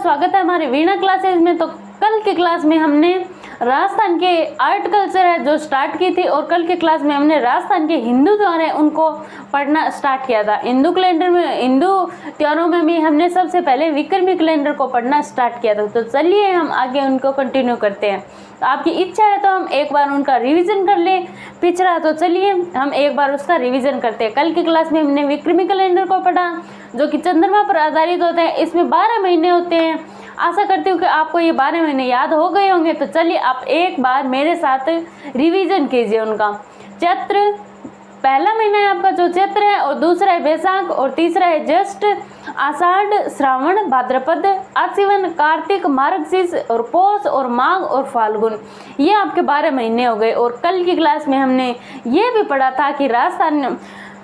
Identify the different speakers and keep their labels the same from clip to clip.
Speaker 1: स्वागत है हमारे वीणा क्लासेज में। तो कल की क्लास में हमने राजस्थान के आर्ट कल्चर है जो स्टार्ट की थी और कल के क्लास में हमने राजस्थान के हिंदू त्योहार है उनको पढ़ना स्टार्ट किया था। हिंदू कैलेंडर में, हिंदू त्योहारों में भी हमने सबसे पहले विक्रमी कैलेंडर को पढ़ना स्टार्ट किया था। तो चलिए हम आगे उनको कंटिन्यू करते हैं। तो आपकी इच्छा है तो हम एक बार उनका रिवीजन कर लें पिछड़ा, तो चलिए हम एक बार उसका रिवीजन करते हैं। कल की क्लास में हमने विक्रमी कैलेंडर को पढ़ा जो कि चंद्रमा पर आधारित होता है। इसमें 12 महीने होते हैं। आशा करती हूँ कि आपको ये 12 महीने याद हो गए होंगे। तो चलिए आप एक बार मेरे साथ रिवीजन कीजिए उनका। चैत्र, पहला महीना है आपका जो चैत्र है, और दूसरा है बैसाख, और तीसरा है ज्येष्ठ, आषाढ़, श्रावण, भाद्रपद, आश्विन, कार्तिक, मार्गशीर्ष, और पौष, और माघ, और फाल्गुन। ये आपके 12 महीने हो गए। और कल की क्लास में हमने ये भी पढ़ा था कि राजस्थान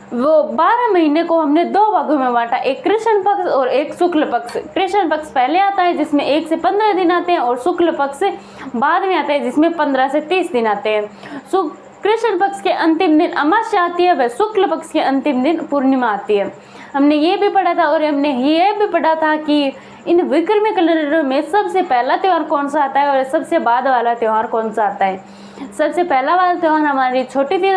Speaker 1: वो 12 महीने को हमने 2 भागों में बांटा, एक कृष्ण पक्ष और एक शुक्ल पक्ष। कृष्ण पक्ष पहले आता है जिसमें 1 से 15 दिन आते हैं, और शुक्ल पक्ष बाद में आता है जिसमें 15 से 30 दिन आते हैं। कृष्ण पक्ष के अंतिम दिन अमावस्या आती है, वह शुक्ल पक्ष के अंतिम दिन पूर्णिमा आती है। हमने ये भी पढ़ा था। और हमने ये भी पढ़ा था कि इन विक्रमी कैलेंडर में सबसे पहला त्यौहार कौन सा आता है और सबसे बाद वाला त्यौहार कौन सा आता है। सबसे पहला वाला त्यौहार हमारी छोटी तीज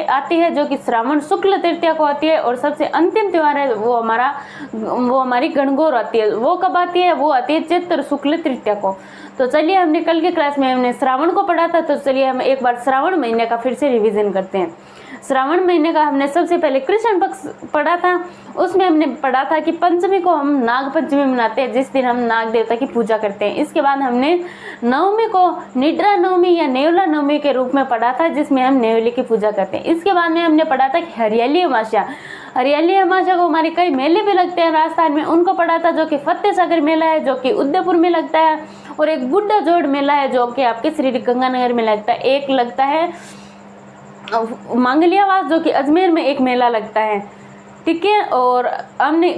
Speaker 1: आती है जो कि श्रावण शुक्ल तृतीया को आती है, और सबसे अंतिम त्यौहार है वो हमारी गणगौर आती है। वो कब आती है? वो आती है चैत्र शुक्ल तृतीया को। तो चलिए हमने कल की क्लास में हमने श्रावण को पढ़ा था। तो चलिए हम एक बार श्रावण महीने का फिर से रिवीजन करते हैं। श्रावण महीने का हमने सबसे पहले कृष्ण पक्ष पढ़ा था। उसमें हमने पढ़ा था कि पंचमी को हम नाग पंचमी मनाते हैं, जिस दिन हम नाग देवता की पूजा करते हैं। इसके बाद हमने नवमी को निद्रा नवमी या नेवला नवमी के रूप में पढ़ा था, जिसमें हम नेवली की पूजा करते हैं। इसके बाद में हमने पढ़ा था कि हरियाली अमावस्या। हरियाली अमावस्या को हमारे कई मेले भी लगते हैं राजस्थान में, उनको पढ़ा था, जो कि फतेह सागर मेला है जो कि उदयपुर में लगता है, और एक बुड्ढा जोड़ मेला है जो कि आपके श्री गंगानगर में लगता है। एक लगता है मांगलियावास जो कि अजमेर में एक मेला लगता है, ठीक है। और हमने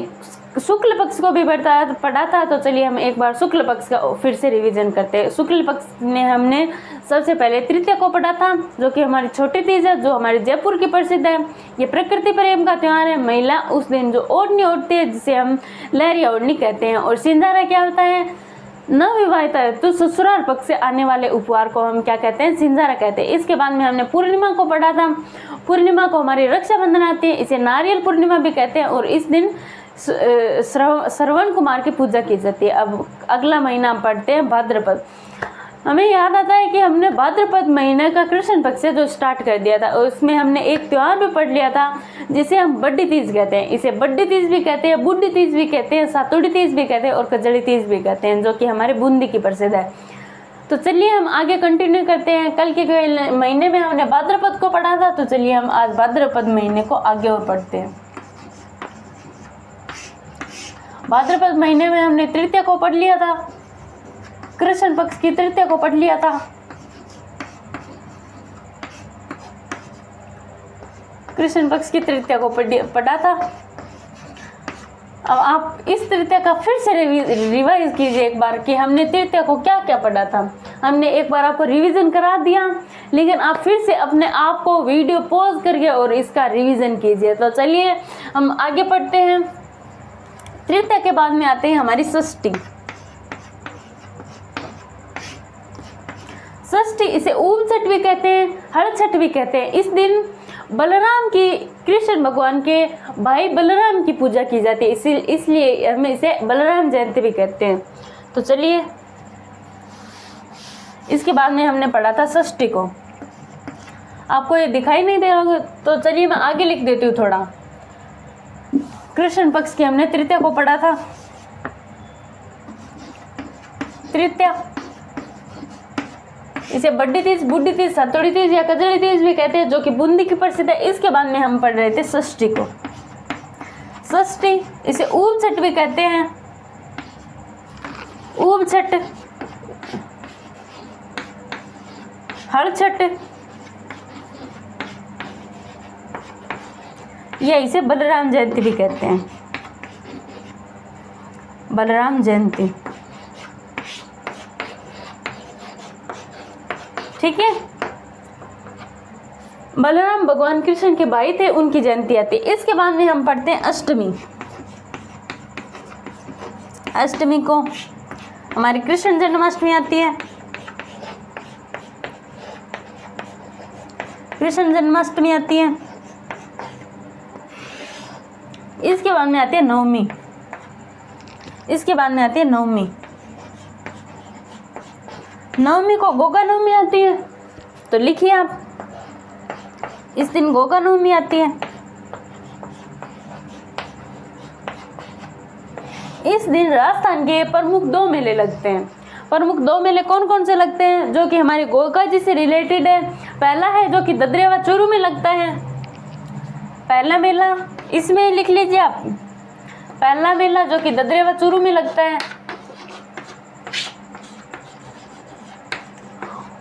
Speaker 1: शुक्ल पक्ष को भी पढ़ा था। तो चलिए हम एक बार शुक्ल पक्ष का फिर से रिवीजन करते हैं। शुक्ल पक्ष में हमने सबसे पहले तृतीया को पढ़ा था जो कि हमारी छोटी तीज है, जो हमारे जयपुर की प्रसिद्ध है। ये प्रकृति प्रेम का त्यौहार है। महिला उस दिन जो ओढ़नी ओढ़ती है जिसे हम लहरिया ओढ़नी कहते हैं। और सिंधारा क्या होता है? नवविवाहिता है तो ससुराल पक्ष से आने वाले उपहार को हम क्या कहते हैं? सिंधारा कहते हैं। इसके बाद में हमने पूर्णिमा को पढ़ा था। पूर्णिमा को हमारी रक्षाबंधन आती है, इसे नारियल पूर्णिमा भी कहते हैं, और इस दिन श्रवण कुमार की पूजा की जाती है। अब अगला महीना हम पढ़ते हैं भाद्रपद। हमें याद आता है कि हमने भाद्रपद महीने का कृष्ण पक्ष से जो स्टार्ट कर दिया था, और उसमें हमने एक त्यौहार भी पढ़ लिया था जिसे हम बड्डी तीज कहते हैं। इसे बड्डी तीज भी कहते हैं, बूढ़ी तीज भी कहते हैं, सातुड़ी तीज भी कहते हैं, और कजड़ी तीज भी कहते हैं, जो कि हमारे बूंदी की प्रसिद्ध है। तो चलिए हम आगे कंटिन्यू करते हैं। कल के महीने में हमने भाद्रपद को पढ़ा था। तो चलिए हम आज भाद्रपद महीने को आगे और पढ़ते हैं। भाद्रपद महीने में हमने तृतीया को पढ़ लिया था, कृष्ण पक्ष की तृतीया को पढ़ लिया था। कृष्ण पक्ष की तृतीया को पढ़ा था। अब आप इस तृतीया का फिर से रिवाइज कीजिए एक बार कि हमने तृतीया को क्या क्या पढ़ा था। हमने एक बार आपको रिवीजन करा दिया, लेकिन आप फिर से अपने आप को वीडियो पॉज करके और इसका रिवीजन कीजिए। तो चलिए हम आगे पढ़ते हैं। तृतीया के बाद में आते हैं हमारी षष्ठी। षष्ठी इसे ऊब छठ भी कहते हैं, हर छठ भी कहते हैं। इस दिन बलराम की, कृष्ण भगवान के भाई बलराम की पूजा की जाती है, इसलिए हम इसे बलराम जयंती भी कहते हैं। तो चलिए इसके बाद में हमने पढ़ा था षष्ठी को। आपको ये दिखाई नहीं दे रहा, तो चलिए मैं आगे लिख देती हूँ थोड़ा। कृष्ण पक्ष की हमने तृतीया को पढ़ा था। तृतीया इसे बड्डी तीज, बूढ़ी तीज, सातुड़ी तीज या कजड़ी तीज भी कहते हैं, जो कि बूंदी की प्रसिद्ध है। इसके बाद में हम पढ़ रहे थे षष्ठी को। षष्ठी इसे ऊब छठ भी कहते हैं। ऊब छठ, हर छठ, या इसे बलराम जयंती भी कहते हैं। बलराम जयंती, ठीक है। बलराम भगवान कृष्ण के भाई थे, उनकी जयंती आती है। इसके बाद में हम पढ़ते हैं अष्टमी। अष्टमी को हमारी कृष्ण जन्माष्टमी आती है, कृष्ण जन्माष्टमी आती है। इसके बाद में आती है नवमी, इसके बाद में आती है नवमी। नवमी को गोगा नवमी आती है, तो लिखिए आप, इस दिन गोगा नवमी आती है। इस दिन राजस्थान के प्रमुख 2 मेले लगते हैं। प्रमुख 2 मेले कौन कौन से लगते हैं जो कि हमारी गोगा जी से रिलेटेड है? पहला है जो कि ददरेवा चूरू में लगता है, पहला मेला, इसमें लिख लीजिए आप, पहला मेला जो कि ददरेवा चूरू में लगता है।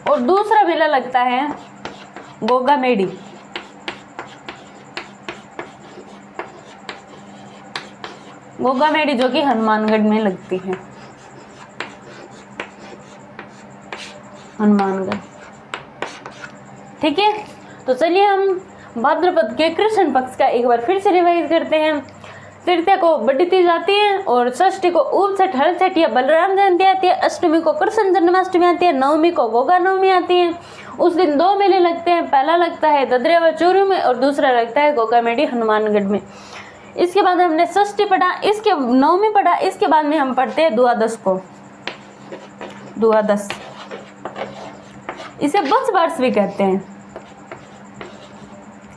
Speaker 1: और दूसरा मेला लगता है गोगा मेडी, गोगा मेडी जो कि हनुमानगढ़ में लगती है, हनुमानगढ़। ठीक है, तो चलिए हम भाद्रपद के कृष्ण पक्ष का एक बार फिर से रिवाइज करते हैं। तृतीया को बड़ी तीज आती है और षष्ठी को ऊप छठ, हर छठ या बलराम जयंती आती है, अष्टमी को कृष्ण जन्माष्टमी आती है, नवमी को गोगा नवमी आती है। उस दिन 2 मेले लगते हैं, पहला लगता है ददरेवा चूरू में और दूसरा लगता है गोगा मेडी हनुमानगढ़ में। इसके बाद हमने षष्ठी पढ़ा, इसके नवमी पढ़ा, इसके बाद में हम पढ़ते हैं द्वादश को, द्वादश, इसे बच बार्स भी कहते हैं,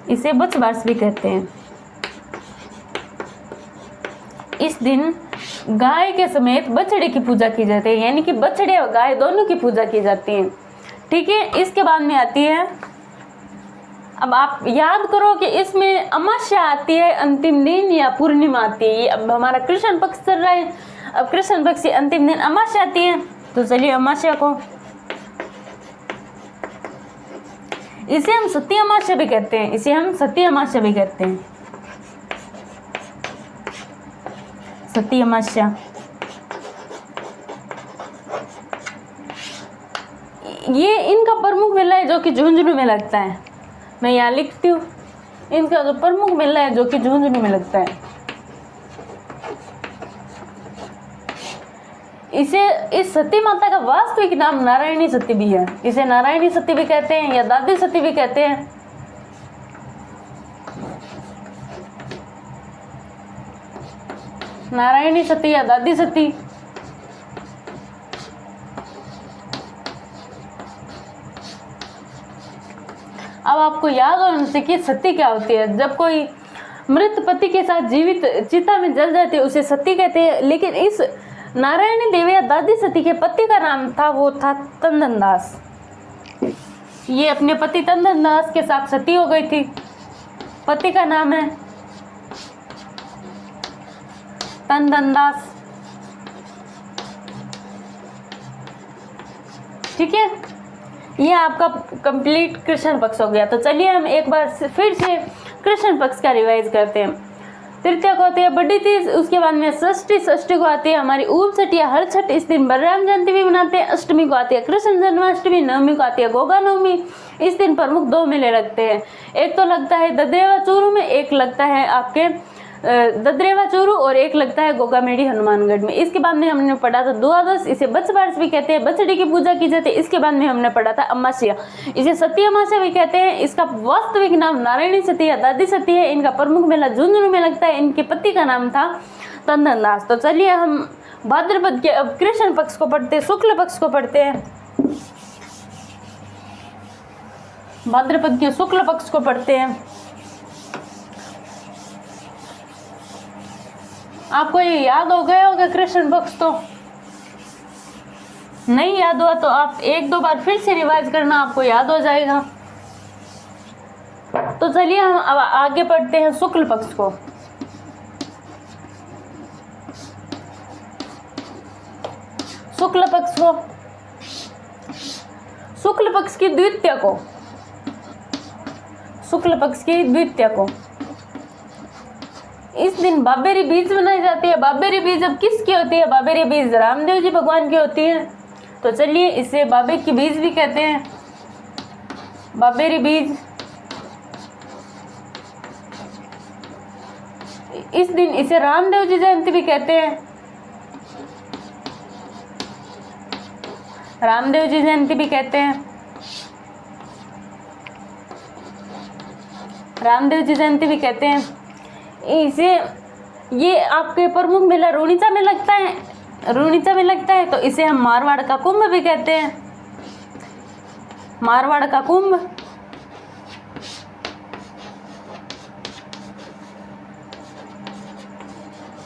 Speaker 1: इसे बच बार्स भी कहते हैं। इस दिन गाय के समेत बछड़े की पूजा की जाती है, यानी कि बछड़े और गाय दोनों की पूजा की जाती है। ठीक है, इसके बाद में आती है, अब आप याद करो कि इसमें अमावस्या आती है अंतिम दिन या पूर्णिमा आती है। अब हमारा कृष्ण पक्ष चल रहा है, अब कृष्ण पक्ष की अंतिम दिन अमावस्या आती है, तो चलिए अमावस्या को, इसे हम सती अमावस्या भी कहते हैं, इसे हम सती अमावस्या भी कहते हैं, सती अमावस्या। ये इनका प्रमुख मेला है जो कि झुंझुनू में लगता है, मैं यहाँ लिखती हूँ, इनका जो प्रमुख मेला है जो कि झुंझुनू में लगता है। इसे, इस सती माता का वास्तविक नाम नारायणी सती भी है, इसे नारायणी सती भी कहते हैं या दादी सती भी कहते हैं। नारायणी सती या दादी सती। अब आपको याद होना चाहिए कि सती क्या होती है। जब कोई मृत पति के साथ जीवित चिता में जल जाती है उसे सती कहते हैं, लेकिन इस नारायणी देवी या दादी सती के पति का नाम था, वो था तंदन दास। ये अपने पति तंदन दास के साथ सती हो गई थी, पति का नाम है तंदन दास। ठीक है, ये आपका कंप्लीट कृष्ण पक्ष हो गया। तो चलिए हम एक बार फिर से कृष्ण पक्ष का रिवाइज करते हैं। तृतीया को आती है बड़ी तीज, उसके बाद में षष्ठी, षष्ठी को आती है हमारी ऊप छठ या हर छठ, इस दिन बलराम जयंती भी मनाते हैं। अष्टमी को आती है कृष्ण जन्माष्टमी, नवमी को आती है गोगा नवमी। इस दिन प्रमुख 2 मेले लगते हैं, एक तो लगता है ददरेवा चूरू में, एक लगता है आपके ददरेवा चूरू और एक लगता है गोगा मेडी हनुमानगढ़ में। इसके बाद में हमने पढ़ा था द्वादश, इसे बच बार्स भी कहते हैं, बछड़ी की पूजा की जाती है। इसके बाद में हमने पढ़ा था अमावस्या, इसे सती अमावस्या भी कहते हैं। इसका वास्तविक नाम नारायणी सती या दादी सती है। इनका प्रमुख मेला झुंझुनू में लगता है, इनके पति का नाम था तंदन दास। तो चलिए हम भाद्रपद के अब कृष्ण पक्ष को पढ़ते हैं, शुक्ल पक्ष को पढ़ते हैं। भाद्रपद के शुक्ल पक्ष को पढ़ते हैं। आपको ये याद हो गया होगा कृष्ण पक्ष, तो नहीं याद हुआ तो आप 1-2 बार फिर से रिवाइज करना, आपको याद हो जाएगा। तो चलिए हम अब आगे पढ़ते हैं शुक्ल पक्ष को। शुक्ल पक्ष को, शुक्ल पक्ष की द्वितीया को, शुक्ल पक्ष की द्वितीया को इस दिन बाबेरी बीज बनाई जाती है। बाबेरी बीज अब किसकी होती है? बाबेरी बीज रामदेव जी भगवान की होती है। तो चलिए इसे बाबे की बीज भी कहते हैं, बाबेरी बीज। इस दिन इसे रामदेव जी जयंती भी कहते हैं। रामदेव जी जयंती भी कहते हैं, रामदेव जी जयंती भी कहते हैं इसे। ये आपके प्रमुख मेला रूणीचा में लगता है, रूणीचा में लगता है, तो इसे हम मारवाड़ का कुंभ भी कहते हैं, मारवाड़ का कुंभ।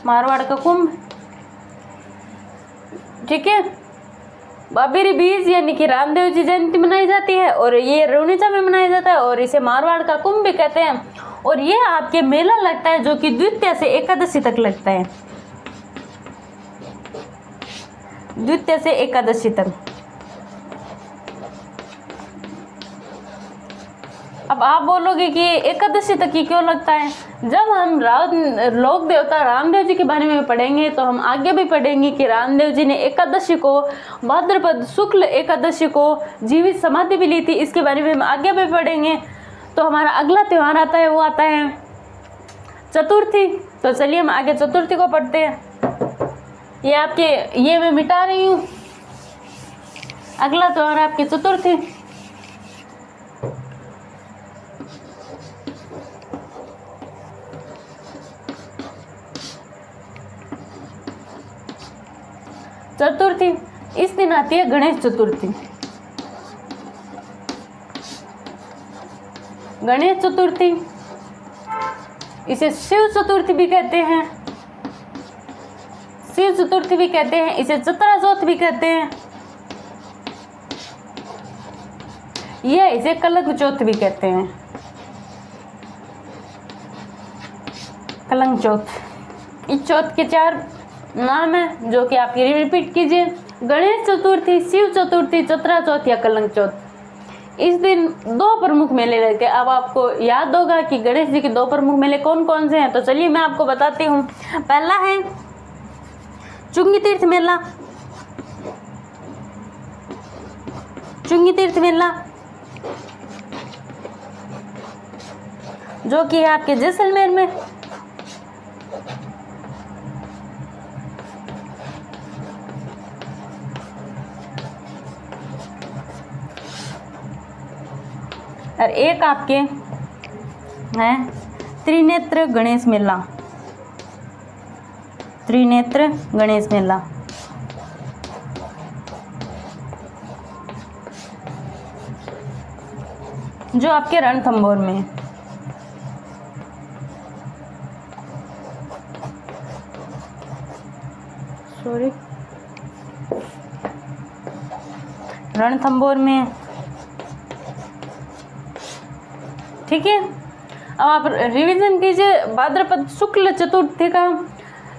Speaker 1: मारवाड़ का कुंभ, ठीक है। बाबेरी बीज यानी कि रामदेव जी जयंती मनाई जाती है और ये रूणीचा में मनाया जाता है और इसे मारवाड़ का कुंभ भी कहते हैं। और ये आपके मेला लगता है जो कि द्वितीया से एकादशी तक लगता है, द्वितीया से एकादशी तक। अब आप बोलोगे कि एकादशी तक ही क्यों लगता है? जब हम लोक देवता रामदेव जी के बारे में पढ़ेंगे तो हम आगे भी पढ़ेंगे कि रामदेव जी ने एकादशी को, भाद्रपद शुक्ल एकादशी को जीवित समाधि भी ली थी, इसके बारे में हम आगे भी पढ़ेंगे। तो हमारा अगला त्यौहार आता है, वो आता है चतुर्थी। तो चलिए हम आगे चतुर्थी को पढ़ते हैं। ये आपके, ये मैं मिटा रही हूँ। अगला त्यौहार आपकी चतुर्थी। चतुर्थी, इस दिन आती है गणेश चतुर्थी। गणेश चतुर्थी, इसे शिव चतुर्थी भी कहते हैं, शिव चतुर्थी भी कहते हैं, इसे चित्रा चौथ भी कहते हैं, या इसे कलंक चौथ भी कहते हैं, कलंक चौथ। इस चौथ के 4 नाम है जो कि आप रिपीट कीजिए। गणेश चतुर्थी, शिव चतुर्थी, चित्रा चौथ या कलंक चौथ। इस दिन 2 प्रमुख मेले लगते हैं। अब आपको याद होगा कि गणेश जी के 2 प्रमुख मेले कौन कौन से हैं, तो चलिए मैं आपको बताती हूँ। पहला है चुंगी तीर्थ मेला, चुंगी तीर्थ मेला जो कि है आपके जैसलमेर में। और एक आपके है त्रिनेत्र गणेश मेला, त्रिनेत्र गणेश मेला जो आपके रणथंभौर में है। सॉरी, रणथंभौर में, ठीक है। अब आप रिवीजन कीजिए। भाद्रपद शुक्ल चतुर्थी का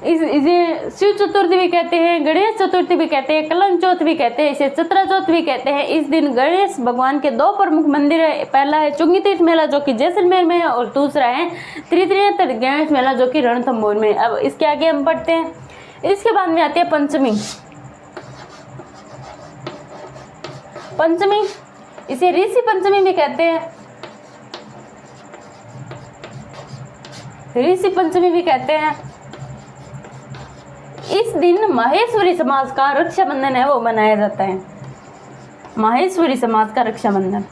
Speaker 1: इसे शिव चतुर्थी भी कहते हैं, गणेश चतुर्थी भी कहते हैं, कलंक चौथ भी कहते हैं, इसे चित्रा चौथ भी कहते हैं। इस दिन गणेश भगवान के 2 प्रमुख मंदिर है। पहला है चुंगी तीर्थ मेला जो कि जैसलमेर में है और दूसरा है त्रिनेत्र गणेश मेला जो कि रणथंभौर में। अब इसके आगे हम पढ़ते हैं। इसके बाद में आती है पंचमी। पंचमी, इसे ऋषि पंचमी भी कहते हैं, ऋषि पंचमी भी कहते हैं। इस दिन माहेश्वरी समाज का रक्षाबंधन है वो मनाया जाता है, माहेश्वरी समाज का रक्षाबंधन,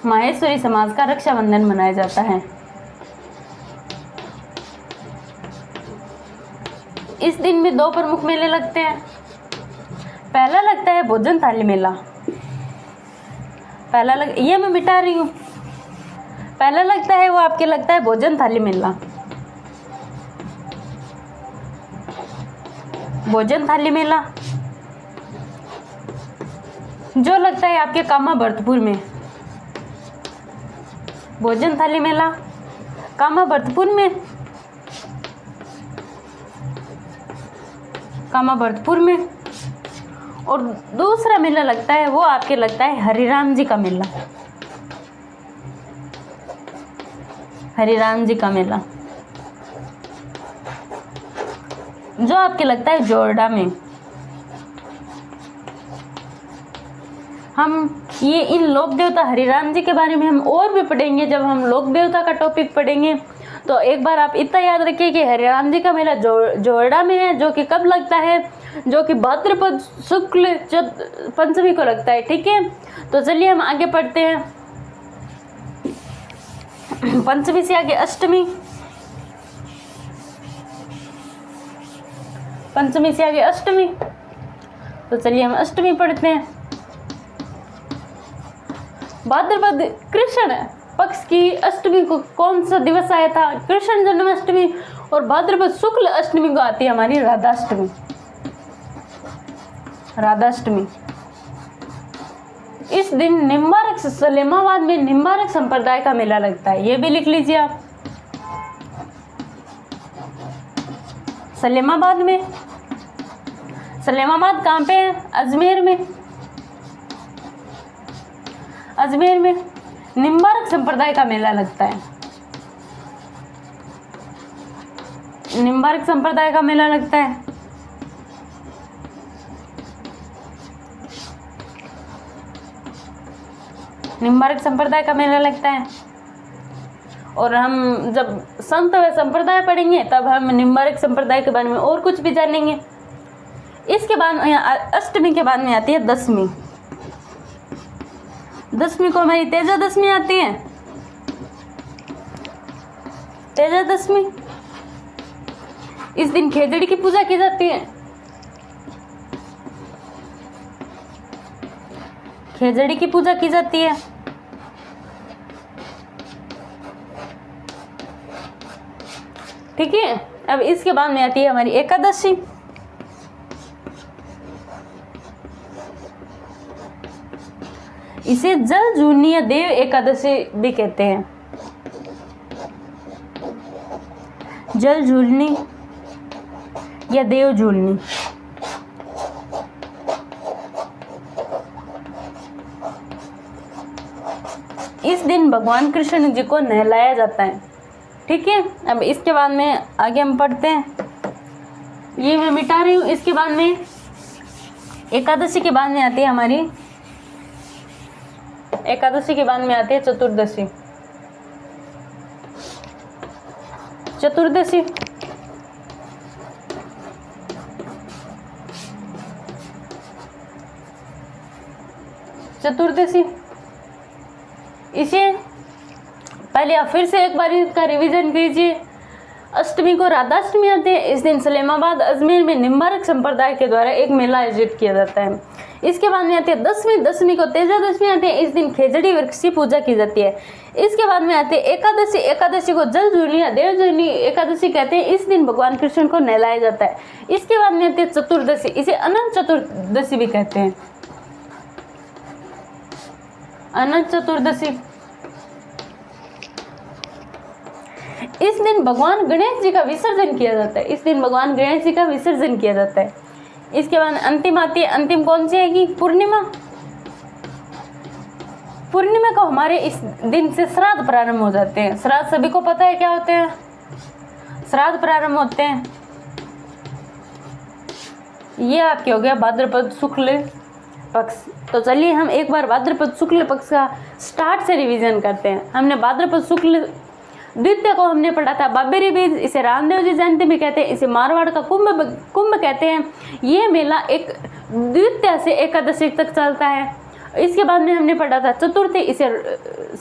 Speaker 1: माहेश्वरी समाज का रक्षाबंधन मनाया जाता है। इस दिन भी 2 प्रमुख मेले लगते हैं। पहला लगता है भोजन थाली मेला, ये मैं मिटा रही हूँ। पहला लगता है वो आपके लगता है भोजन थाली मेला, भोजन थाली मेला जो लगता है आपके कामा भरतपुर में। भोजन थाली मेला कामा भरतपुर में, कामा भरतपुर में। और दूसरा मेला लगता है वो आपके लगता है हरिराम जी का मेला, हरिराम जी का मेला जो आपके लगता है जोरडा में। हम ये इन लोक देवता हरिराम जी के बारे में हम और भी पढ़ेंगे जब हम लोक देवता का टॉपिक पढ़ेंगे। तो एक बार आप इतना याद रखिए कि हरे राम जी का मेला जोरडा में है, जो कि कब लगता है, जो कि भाद्रपद शुक्ल पंचमी को लगता है। ठीक है, तो चलिए हम आगे पढ़ते हैं। पंचमी से आगे अष्टमी, पंचमी से आगे अष्टमी, तो चलिए हम अष्टमी पढ़ते हैं। भाद्रपद कृष्ण पक्ष की अष्टमी को कौन सा दिवस आया था? कृष्ण जन्माष्टमी। और भाद्रपद शुक्ल अष्टमी को आती है हमारी राधाष्टमी। राधाष्टमी इस दिन निम्बारक सलेमाबाद में निम्बारक संप्रदाय का मेला लगता है, ये भी लिख लीजिए आप। सलेमाबाद में, सलेमाबाद कहाँ पे है? अजमेर में। अजमेर में निम्बारक संप्रदाय का मेला लगता है, निम्बारक संप्रदाय का मेला लगता है। निम्बारक संप्रदाय का मेला लगता है। और हम जब संत व संप्रदाय पढ़ेंगे तब हम निम्बारक संप्रदाय के बारे में और कुछ भी जानेंगे। इसके बाद अष्टमी के बाद में आती है दशमी। दशमी को हमारी तेजा दशमी आती है। तेजा दशमी इस दिन खेजड़ी की पूजा की जाती है। खेजड़ी की पूजा की जाती है। ठीक है, अब इसके बाद में आती है हमारी एकादशी। इसे जल झूलनी या देव एकादशी भी कहते हैं। जल झूलनी या देव झूलनी। इस दिन भगवान कृष्ण जी को नहलाया जाता है। ठीक है, अब इसके बाद में आगे हम पढ़ते हैं। ये मैं मिटा रही हूँ। इसके बाद में एकादशी के बाद में आती है हमारी, एकादशी के बाद में आती है चतुर्दशी। चतुर्दशी चतुर्दशी इसे पहले आप फिर से एक बार इसका रिवीजन कीजिए। अष्टमी को राधाष्टमी आती है। इस दिन सलेमाबाद अजमेर में निम्बारक संप्रदाय के द्वारा एक मेला आयोजित किया जाता है। इसके बाद में आती है दशमी। दशमी को तेजा दशमी आती है। इस दिन खेजड़ी वृक्ष की पूजा की जाती है। इसके बाद में आती है एकादशी। एकादशी को जल झूलनी या देव झूलनी एकादशी कहते हैं। इस दिन भगवान कृष्ण को नहलाया जाता है। इसके बाद में आती है चतुर्दशी। इसे अनंत चतुर्दशी भी कहते हैं। अनंत चतुर्दशी इस दिन भगवान गणेश जी का विसर्जन किया जाता है। इस दिन भगवान गणेश जी का विसर्जन किया जाता है। इसके बाद अंतिम आती है। अंतिम कौन सी आएगी? पूर्णिमा। पूर्णिमा को हमारे इस दिन से श्राद्ध प्रारंभ हो जाते हैं। श्राद्ध सभी को पता है क्या होते हैं? श्राद्ध प्रारंभ होते हैं। ये आपके हो गया भाद्रपद शुक्ल पक्ष। तो चलिए हम एक बार भाद्रपद शुक्ल पक्ष का स्टार्ट से रिवीजन करते हैं। हमने भाद्रपद शुक्ल द्वितीय को हमने पढ़ा था बाबेरी बीज। इसे रामदेव जी जयंती भी कहते हैं। इसे मारवाड़ का कुंभ कहते हैं। ये मेला एक द्वितीय से एकादशी तक चलता है। इसके बाद में हमने पढ़ा था चतुर्थी। इसे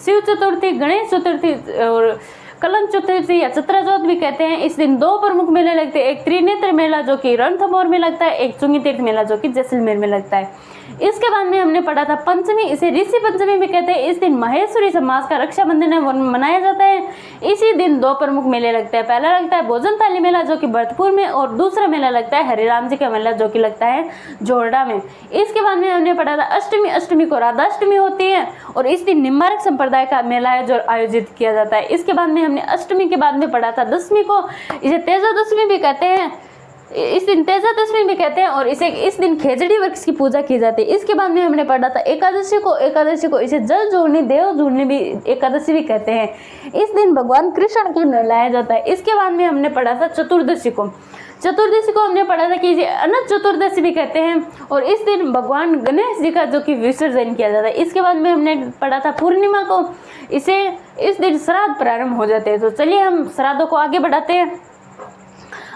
Speaker 1: शिव चतुर्थी, गणेश चतुर्थी और कलंक चतुर्थी या चित्राचौथ भी कहते हैं। इस दिन दो प्रमुख मेले लगते हैं। एक त्रिनेत्र मेला जो कि रणथंभौर में लगता है, एक चुंगी तीर्थ मेला जो कि जैसलमेर में लगता है। इसके बाद में हमने पढ़ा था पंचमी। इसे ऋषि पंचमी भी कहते हैं। इस दिन महेश्वरी समाज का रक्षाबंधन मनाया जाता है। इसी दिन दो प्रमुख मेले लगते हैं। पहला लगता है भोजन थाली मेला जो कि भरतपुर में, और दूसरा मेला लगता है हरिराम जी का मेला जो कि लगता है जोरडा में। इसके बाद में हमने पढ़ा था अष्टमी। अष्टमी को राधाष्टमी होती है और इस दिन निम्बारक संप्रदाय का मेला है जो आयोजित किया जाता है। इसके बाद में हमने अष्टमी के बाद में पढ़ा था दशमी को। इसे तेजा दशमी भी कहते हैं। इस दिन तेजा दशमी भी कहते हैं और इस दिन खेजड़ी वृक्ष की पूजा की जाती है। इसके बाद में हमने पढ़ा था एकादशी को इसे जल जोड़नी देव जोड़नी भी एकादशी भी कहते हैं। इस दिन भगवान कृष्ण को नहलाया जाता है। इसके बाद में हमने पढ़ा था चतुर्दशी को हमने पढ़ा था कि इसे अनंत चतुर्दशी भी कहते हैं और इस दिन भगवान गणेश जी का जो कि विसर्जन किया जाता है। इसके बाद में हमने पढ़ा था पूर्णिमा को, इस दिन श्राद्ध प्रारंभ हो जाते हैं। तो चलिए हम श्राद्धों को आगे बढ़ाते हैं।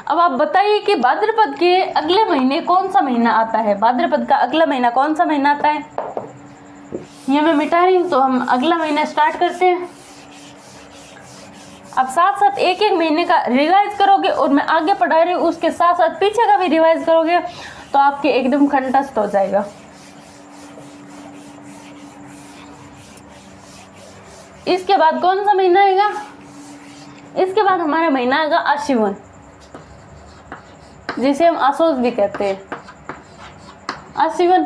Speaker 1: अब आप बताइए कि भाद्रपद के अगले महीने कौन सा महीना आता है? भाद्रपद का अगला महीना कौन सा महीना आता है? ये मैं मिटा रही हूँ, तो हम अगला महीना स्टार्ट करते हैं। अब साथ साथ एक एक महीने का रिवाइज करोगे और मैं आगे पढ़ा रही हूँ उसके साथ साथ पीछे का भी रिवाइज करोगे तो आपके एकदम कंठस्थ हो जाएगा। इसके बाद कौन सा महीना आएगा? इसके बाद हमारा महीना आएगा आश्विन, जिसे हम आसोज भी कहते हैं। आश्विन,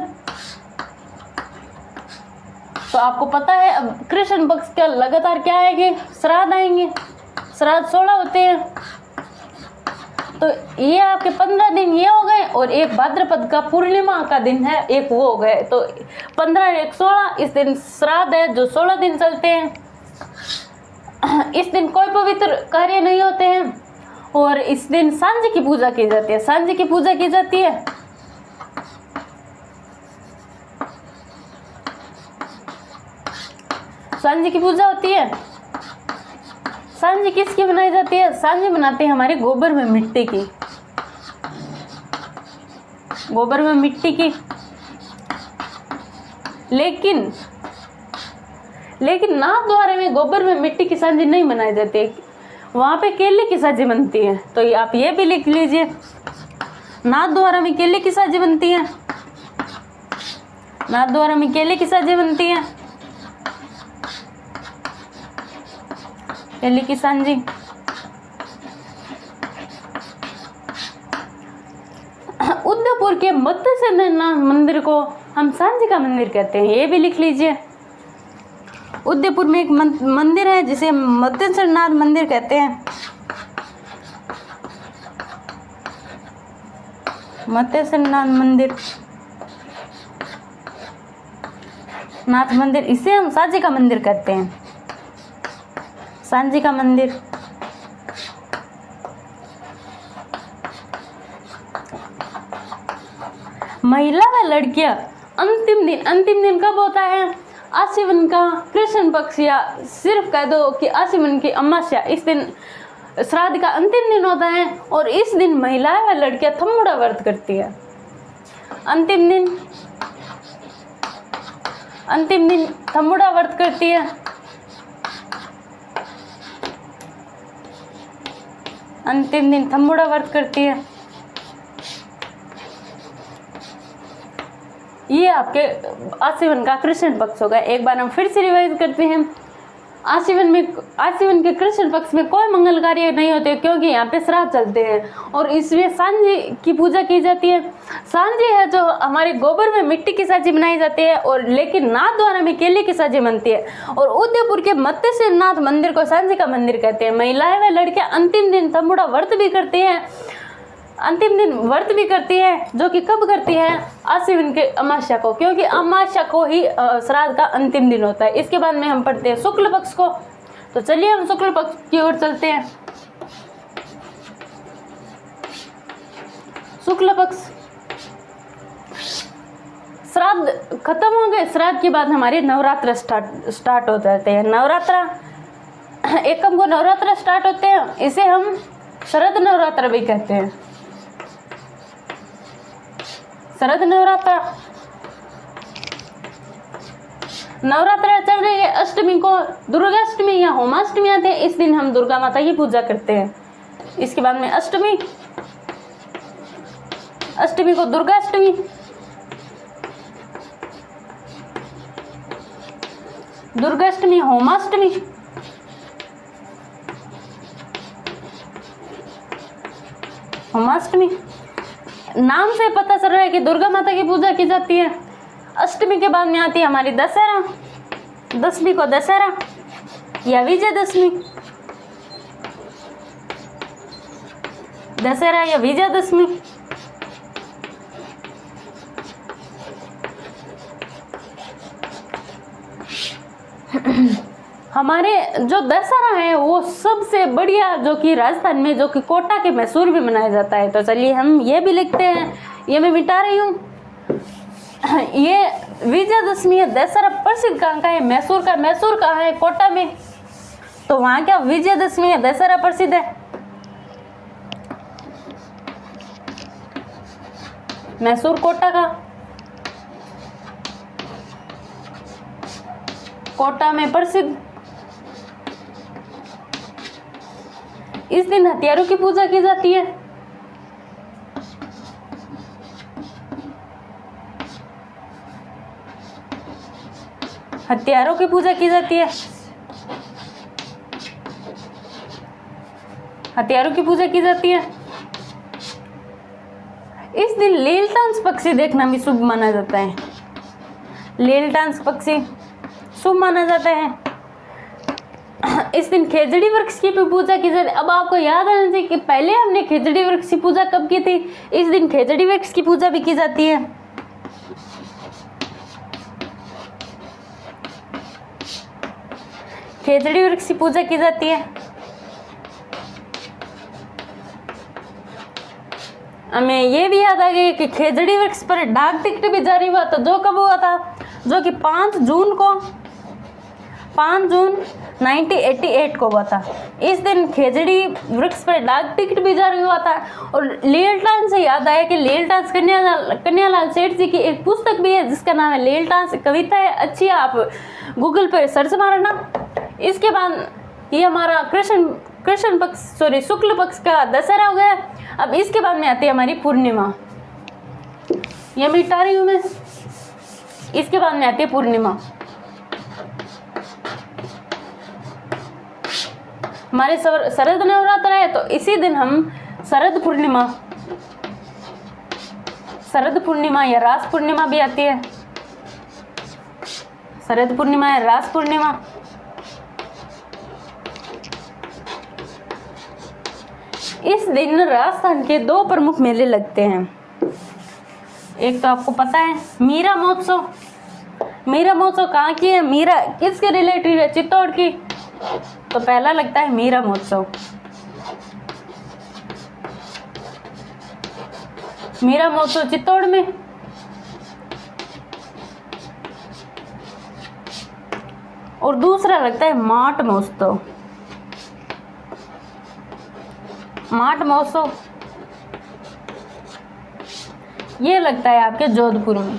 Speaker 1: तो आपको पता है अब कृष्ण पक्ष का लगातार क्या आएंगे? श्राद्ध आएंगे। श्राद्ध 16 होते हैं। तो ये आपके 15 दिन ये हो गए और एक भाद्रपद का पूर्णिमा का दिन है, एक वो हो गए। तो 15 1 16 इस दिन श्राद्ध है जो 16 दिन चलते हैं। इस दिन कोई पवित्र कार्य नहीं होते हैं और इस दिन सांझ की पूजा की जाती है। सांझ की पूजा की जाती है। सांझ की पूजा होती है। सांझ किसकी बनाई जाती है? सांझ बनाते हैं हमारे गोबर में मिट्टी की। गोबर में मिट्टी की। लेकिन नाथद्वारा में गोबर में मिट्टी की सांझ नहीं बनाई जाती, वहां पे केले की सांझ बनती है। तो आप ये भी लिख लीजिए, नाथद्वारा में केले की सांझ बनती है। नाथद्वारा में केले की सांझ बनती है। केले की सांझी। उदयपुर के मत्स्यनाथ मंदिर को हम सांझी का मंदिर कहते हैं, ये भी लिख लीजिए। उदयपुर में एक मंदिर है जिसे मत्स्यनाथ मंदिर कहते हैं। मत्स्यनाथ मंदिर, नाथ मंदिर, इसे हम सांझी का मंदिर कहते हैं। सांझी का मंदिर। महिला व लड़कियां अंतिम दिन कब होता है? आश्विन का कृष्ण पक्ष, या सिर्फ कह दो कि आश्विन की अमावस्या, इस दिन श्राद्ध का अंतिम दिन होता है और इस दिन महिलाएं व लड़कियां थम्मुड़ा व्रत करती है। अंतिम दिन थम्मुड़ा व्रत करती है। अंतिम दिन थम्मुड़ा व्रत करती है। ये आपके आश्विन का कृष्ण पक्ष होगा। एक बार हम फिर से रिवाइज करते हैं। आश्विन के कृष्ण पक्ष में कोई मंगल कार्य नहीं होते क्योंकि यहाँ पे श्राद्ध चलते हैं और इसमें सांझी की पूजा की जाती है। सांझी है जो हमारे गोबर में मिट्टी की सांझी बनाई जाती है और लेकिन नाथद्वारा में केले की सांझी बनती है और उदयपुर के मत्स्यनाथ मंदिर को सांझी का मंदिर कहते हैं। महिलाएं व लड़कियां अंतिम दिन थम्मुड़ा व्रत भी करती हैं। अंतिम दिन व्रत भी करती है जो कि कब करती है? आश्विन के अमावस्या को, क्योंकि अमावस्या को ही श्राद्ध का अंतिम दिन होता है। इसके बाद में हम पढ़ते हैं शुक्ल पक्ष को। तो चलिए हम शुक्ल पक्ष की ओर चलते हैं। शुक्ल पक्ष, श्राद्ध खत्म हो गए। श्राद्ध के बाद हमारे नवरात्र स्टार्ट हो जाते हैं। नवरात्रा एकम को नवरात्र स्टार्ट होते हैं। इसे हम शरद नवरात्र भी कहते हैं। शरद नवरात्र चल रही है। अष्टमी को दुर्गाष्टमी या होमाष्टमी आते हैं। इस दिन हम दुर्गा माता की पूजा करते हैं। इसके बाद में अष्टमी को दुर्गाष्टमी, होमाष्टमी, नाम से पता चल रहा है कि दुर्गा माता की पूजा की जाती है। अष्टमी के बाद में आती है हमारी दशहरा। दसवीं को दशहरा या विजयदशमी। दशहरा या विजयादशमी। हमारे जो दशहरा है वो सबसे बढ़िया जो कि राजस्थान में जो कि कोटा के मैसूर में मनाया जाता है। तो चलिए हम ये भी लिखते हैं, ये मैं मिटा रही हूँ। ये विजयादशमी है, दशहरा प्रसिद्ध कहाँ का है? मैसूर का। मैसूर कहाँ है? कोटा में। तो वहाँ क्या विजयादशमी है, दशहरा प्रसिद्ध है। मैसूर कोटा का, कोटा में प्रसिद्ध। इस दिन हथियारों की पूजा की जाती है। हथियारों की पूजा की जाती है। हथियारों की पूजा की जाती है। इस दिन लीलटांस पक्षी देखना भी शुभ माना जाता है। लीलटांस पक्षी शुभ माना जाता है। इस दिन खेजड़ी वृक्ष की भी पूजा की जाती है। अब आपको याद आना चाहिए कि पहले हमने खेजड़ी वृक्ष की पूजा कब की थी? इस दिन खेजड़ी वृक्ष की पूजा भी की जाती है। खेजड़ी वृक्ष की पूजा की जाती है। हमें ये भी याद आ गया कि खेजड़ी वृक्ष पर डाक टिकट भी जारी हुआ। तो जो कब हुआ था? जो कि 5 जून को, 5 जून 1988 को हुआ था। इस दिन खेजड़ी वृक्ष पर डाक टिकट भी जारी हुआ था। और लीलटान से याद आया कि लीलटान कन्यालाल सेठ जी की एक पुस्तक भी है जिसका नाम है लीलटान, कविता है, अच्छी है, आप गूगल पर सर्च मारना। इसके बाद ये हमारा कृष्ण पक्ष शुक्ल पक्ष का दशहरा हो गया। अब इसके बाद में आती है हमारी पूर्णिमा, ये मिटा रही हूँ मैं। इसके बाद में आती है पूर्णिमा। हमारे शरद नवरात्र है तो इसी दिन हम शरद पूर्णिमा या रास पूर्णिमा भी आती है। शरद पूर्णिमा या रास पूर्णिमा। इस दिन राजस्थान के 2 प्रमुख मेले लगते हैं। एक तो आपको पता है मीरा महोत्सव। मीरा महोत्सव कहाँ की है? मीरा किसके रिलेटेड है? चित्तौड़ की। तो पहला लगता है मीरा महोत्सव। मीरा महोत्सव चित्तौड़ में। और दूसरा लगता है माट महोत्सव। माट महोत्सव ये लगता है आपके जोधपुर में।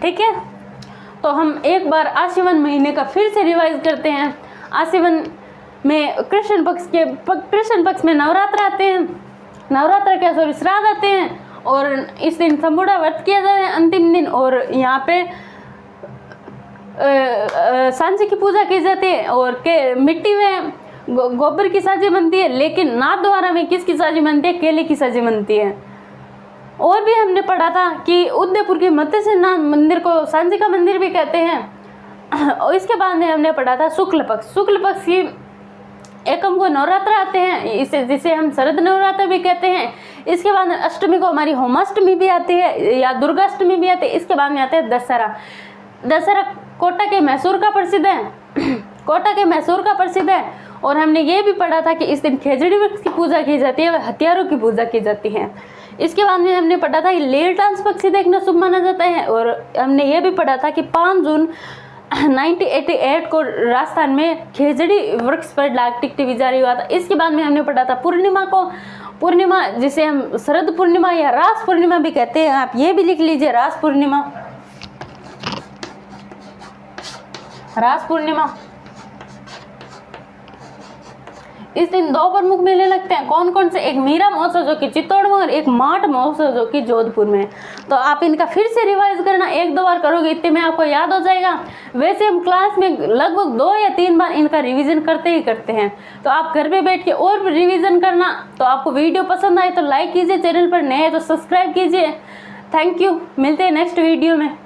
Speaker 1: ठीक है, तो हम एक बार आश्विन महीने का फिर से रिवाइज करते हैं। आश्विन में कृष्ण पक्ष में नवरात्र आते हैं। नवरात्र क्या सॉरी श्राद्ध आते हैं। और इस दिन संबुड़ा व्रत किया जाता है अंतिम दिन। और यहाँ पे सांझी की पूजा की जाती है। और के मिट्टी में गोबर की साजी बनती है, लेकिन नाथद्वारा में किसकी साजी बनती है? केले की साजी बनती है। और भी हमने पढ़ा था कि उदयपुर के मत्स्यनाथ मंदिर को सांझी का मंदिर भी कहते हैं। और इसके बाद में हमने पढ़ा था शुक्ल पक्ष की एकम को नवरात्र आते हैं, जिसे हम शरद नवरात्र भी कहते हैं। इसके बाद अष्टमी को हमारी होमाष्टमी भी आती है या दुर्गाष्टमी भी आती है। इसके बाद में आते हैं दशहरा। दशहरा कोटा के मैसूर का प्रसिद्ध है। कोटा के मैसूर का प्रसिद्ध है। और हमने ये भी पढ़ा था कि इस दिन खेजड़ी वृक्ष की पूजा की जाती है, हथियारों की पूजा की जाती है। इसके बाद में हमने पढ़ा था कि लीलटांस पक्षी देखना शुभ माना जाता है। और हमने ये भी पढ़ा था कि 5 जून 1988 को राजस्थान में खेजड़ी वृक्ष पर डाक टिकट भी जारी हुआ था। इसके बाद में हमने पढ़ा था पूर्णिमा जिसे हम शरद पूर्णिमा या रास पूर्णिमा भी कहते हैं। आप ये भी लिख लीजिए, रास पूर्णिमा। इस दिन 2 प्रमुख मेले लगते हैं। कौन कौन से? एक मीरा महोत्सव जो कि चित्तौड़ में और एक माट महोत्सव जो कि जोधपुर में। तो आप इनका फिर से रिवाइज करना, 1-2 बार करोगे इतने में आपको याद हो जाएगा। वैसे हम क्लास में लगभग 2 या 3 बार इनका रिवीजन करते हैं। तो आप घर पे बैठ के और भी रिवीजन करना। तो आपको वीडियो पसंद आए तो लाइक कीजिए, चैनल पर नए हैं तो सब्सक्राइब कीजिए। थैंक यू, मिलते हैं नेक्स्ट वीडियो में।